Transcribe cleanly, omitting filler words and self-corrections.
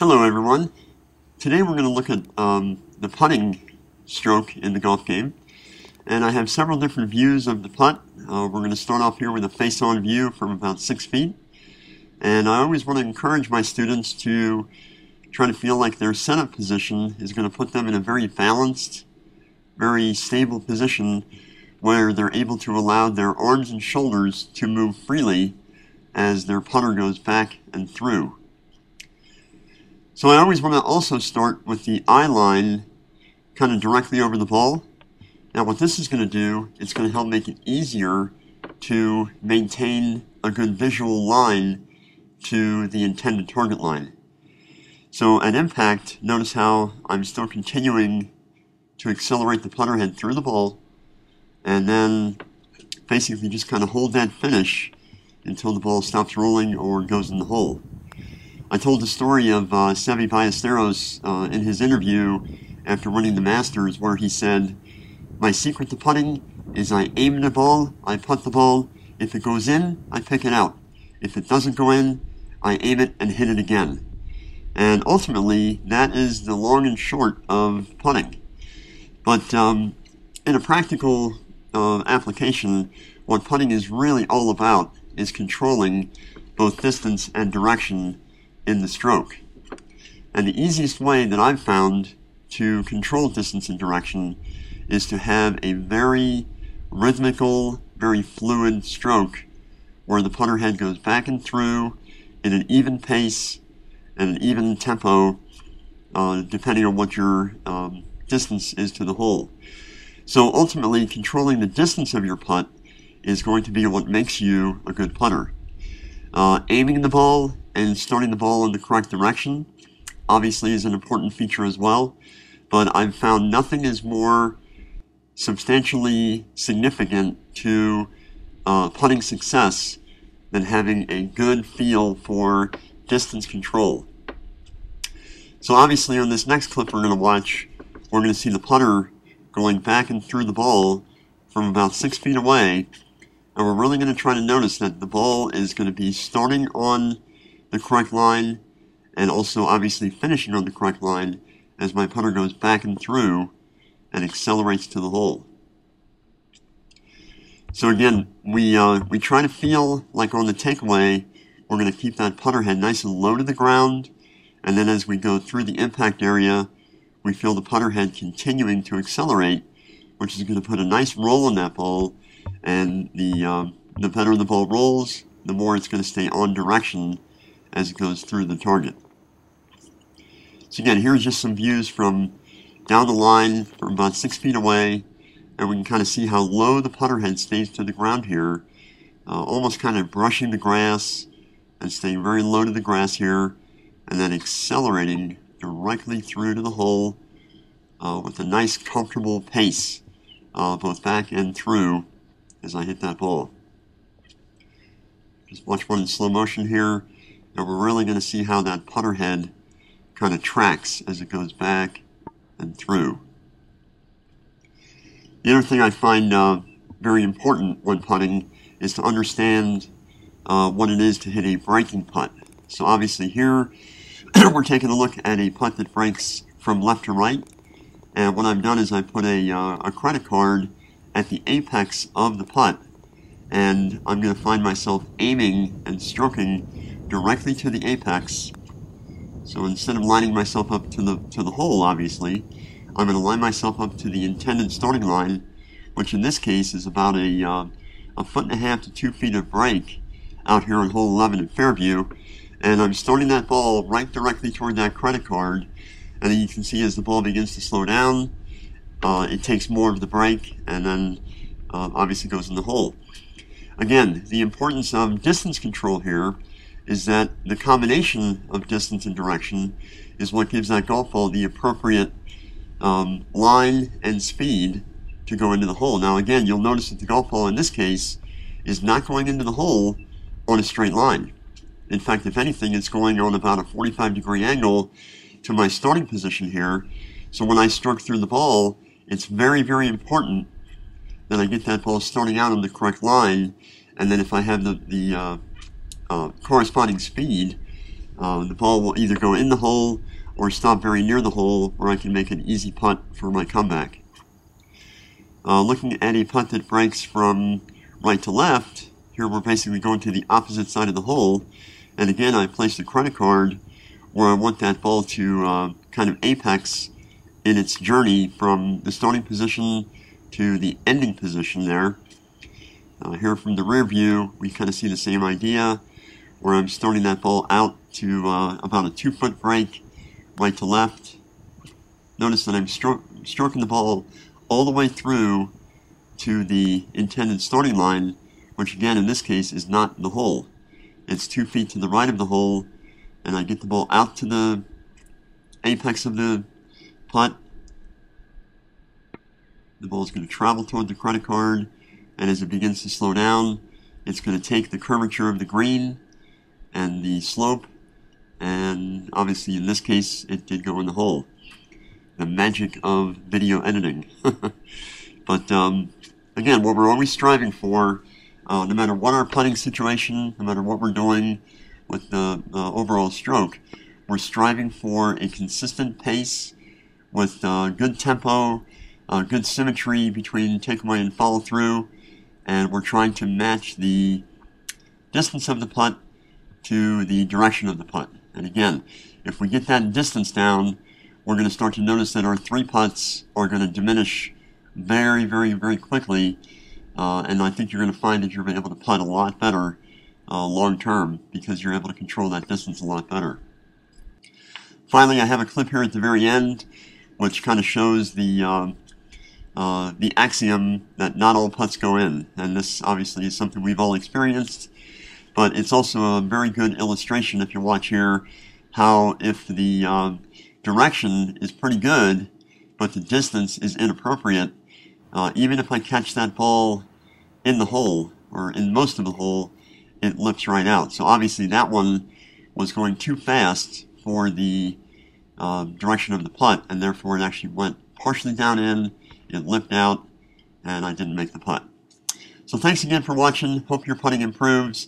Hello everyone. Today we're going to look at the putting stroke in the golf game. And I have several different views of the putt. We're going to start off here with a face-on view from about 6 feet. And I always want to encourage my students to try to feel like their setup position is going to put them in a very balanced, very stable position where they're able to allow their arms and shoulders to move freely as their putter goes back and through. So I always want to also start with the eye line kind of directly over the ball. Now what this is going to do, it's going to help make it easier to maintain a good visual line to the intended target line. So at impact, notice how I'm still continuing to accelerate the putter head through the ball and then basically just kind of hold that finish until the ball stops rolling or goes in the hole. I told the story of Seve Ballesteros in his interview after winning the Masters, where he said, "My secret to putting is I aim the ball, I putt the ball. If it goes in, I pick it out. If it doesn't go in, I aim it and hit it again." And ultimately, that is the long and short of putting. But in a practical application, what putting is really all about is controlling both distance and direction in the stroke. And the easiest way that I've found to control distance and direction is to have a very rhythmical, very fluid stroke where the putter head goes back and through in an even pace and an even tempo depending on what your distance is to the hole. So ultimately, controlling the distance of your putt is going to be what makes you a good putter. Aiming the ball and starting the ball in the correct direction obviously is an important feature as well, but I've found nothing is more substantially significant to putting success than having a good feel for distance control. So obviously on this next clip we're going to watch, we're going to see the putter going back and through the ball from about 6 feet away, and we're really going to try to notice that the ball is going to be starting on the correct line and also obviously finishing on the correct line as my putter goes back and through and accelerates to the hole. So again, we try to feel like on the takeaway, we're going to keep that putter head nice and low to the ground, and then as we go through the impact area, we feel the putter head continuing to accelerate, which is going to put a nice roll on that ball, and the better the ball rolls, the more it's going to stay on direction as it goes through the target. So again, here's just some views from down the line from about 6 feet away, and we can kind of see how low the putter head stays to the ground here, almost kind of brushing the grass and staying very low to the grass here, and then accelerating directly through to the hole with a nice comfortable pace, both back and through as I hit that ball. Just watch one in slow motion here, and we're really going to see how that putter head kind of tracks as it goes back and through. The other thing I find very important when putting is to understand what it is to hit a breaking putt. So obviously here we're taking a look at a putt that breaks from left to right, and what I've done is I put a credit card at the apex of the putt, and I'm going to find myself aiming and stroking directly to the apex. So instead of lining myself up to the hole, obviously, I'm going to line myself up to the intended starting line, which in this case is about a 1.5 to 2 feet of break out here on hole 11 in Fairview, and I'm starting that ball right directly toward that credit card, and then you can see as the ball begins to slow down, it takes more of the break and then obviously goes in the hole. Again, the importance of distance control here is that the combination of distance and direction is what gives that golf ball the appropriate line and speed to go into the hole. Now again, you'll notice that the golf ball in this case is not going into the hole on a straight line. In fact, if anything, it's going on about a 45-degree angle to my starting position here. So when I stroke through the ball, it's very, very important that I get that ball starting out on the correct line, and then if I have the corresponding speed, The ball will either go in the hole or stop very near the hole where I can make an easy putt for my comeback. Looking at a putt that breaks from right to left, here we're basically going to the opposite side of the hole, and again I place the credit card where I want that ball to kind of apex in its journey from the starting position to the ending position there. Here from the rear view, we kind of see the same idea, where I'm starting that ball out to about a 2-foot break, right to left. Notice that I'm stroking the ball all the way through to the intended starting line, which again in this case is not the hole. It's 2 feet to the right of the hole, and I get the ball out to the apex of the putt. The ball is going to travel toward the credit card, and as it begins to slow down, it's going to take the curvature of the green and the slope, and obviously in this case it did go in the hole. The magic of video editing. But again, what we're always striving for, no matter what our putting situation, no matter what we're doing with the overall stroke, we're striving for a consistent pace with good tempo, good symmetry between takeaway and follow through, and we're trying to match the distance of the putt to the direction of the putt. And again, if we get that distance down, we're going to start to notice that our 3 putts are going to diminish very, very, very quickly, and I think you're going to find that you're able to putt a lot better long term because you're able to control that distance a lot better. Finally, I have a clip here at the very end which kind of shows the axiom that not all putts go in, and this obviously is something we've all experienced, but it's also a very good illustration, if you watch here, how if the direction is pretty good but the distance is inappropriate, even if I catch that ball in the hole or in most of the hole, it lips right out. So obviously that one was going too fast for the direction of the putt, and therefore it actually went partially down in, it lipped out, and I didn't make the putt. So thanks again for watching. Hope your putting improves.